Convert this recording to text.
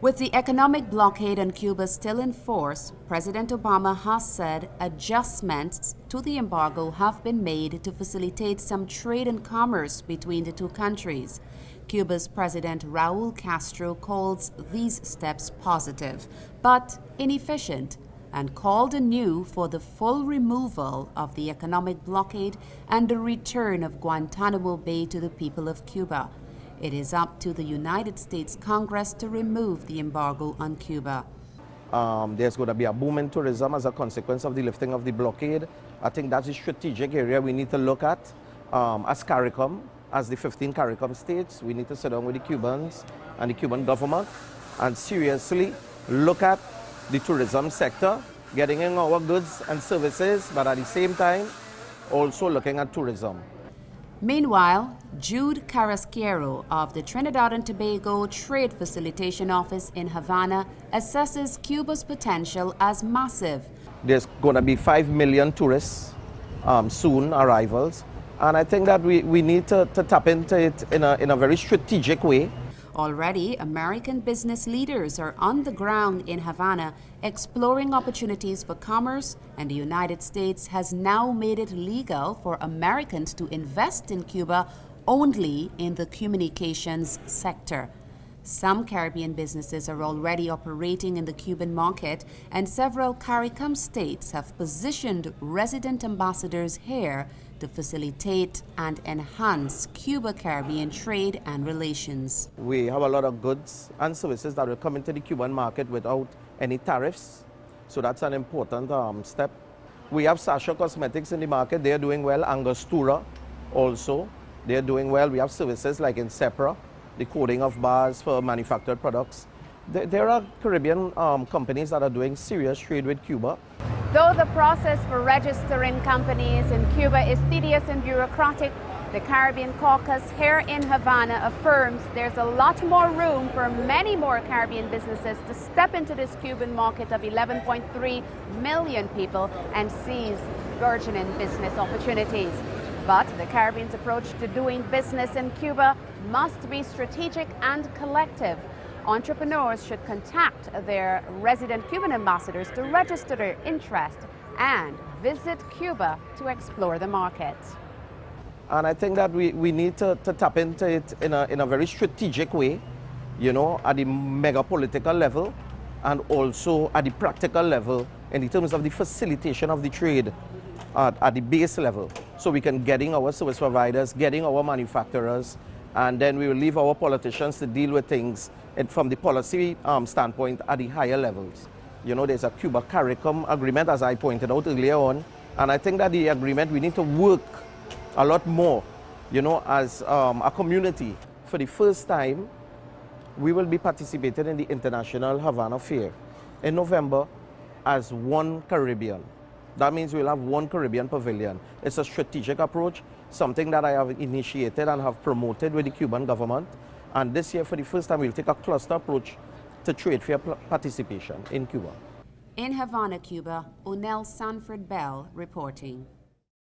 With the economic blockade on Cuba still in force, President Obama has said adjustments to the embargo have been made to facilitate some trade and commerce between the two countries. Cuba's President Raul Castro calls these steps positive, but inefficient, and called anew for the full removal of the economic blockade and the return of Guantanamo Bay to the people of Cuba. It is up to the United States Congress to remove the embargo on Cuba. There's going to be a boom in tourism as a consequence of the lifting of the blockade. I think that's a strategic area we need to look at. As Caricom, as the 15 Caricom states, we need to sit down with the Cubans and the Cuban government and seriously look at the tourism sector, getting in our goods and services, but at the same time, also looking at tourism. Meanwhile, Jude Carrasquero of the Trinidad and Tobago Trade Facilitation Office in Havana assesses Cuba's potential as massive. There's going to be 5 million tourists soon, arrivals, and I think that we need to tap into it in a very strategic way. Already, American business leaders are on the ground in Havana exploring opportunities for commerce, and the United States has now made it legal for Americans to invest in Cuba only in the communications sector. Some Caribbean businesses are already operating in the Cuban market, and several CARICOM states have positioned resident ambassadors here to facilitate and enhance Cuba-Caribbean trade and relations. We have a lot of goods and services that will come into the Cuban market without any tariffs, so that's an important step. We have Sasha Cosmetics in the market. They're doing well. Angostura also, they're doing well. We have services like in Sepra, the coating of bars for manufactured products. There are Caribbean companies that are doing serious trade with Cuba. Though the process for registering companies in Cuba is tedious and bureaucratic, the Caribbean Caucus here in Havana affirms there's a lot more room for many more Caribbean businesses to step into this Cuban market of 11.3 million people and seize burgeoning business opportunities. But the Caribbean's approach to doing business in Cuba must be strategic and collective. Entrepreneurs should contact their resident Cuban ambassadors to register their interest and visit Cuba to explore the market. And I think that we need to tap into it in a very strategic way, you know, at the mega political level and also at the practical level in terms of the facilitation of the trade at the base level. So we can getting our service providers, getting our manufacturers, and then we will leave our politicians to deal with things from the policy standpoint at the higher levels. You know, there's a Cuba-Caricom agreement, as I pointed out earlier on, and I think that the agreement, we need to work a lot more, you know, as a community. For the first time, we will be participating in the International Havana Fair in November as one Caribbean. That means we'll have one Caribbean pavilion. It's a strategic approach, something that I have initiated and have promoted with the Cuban government. And this year, for the first time, we'll take a cluster approach to trade fair participation in Cuba. In Havana, Cuba, Onel Sanford-Belle reporting.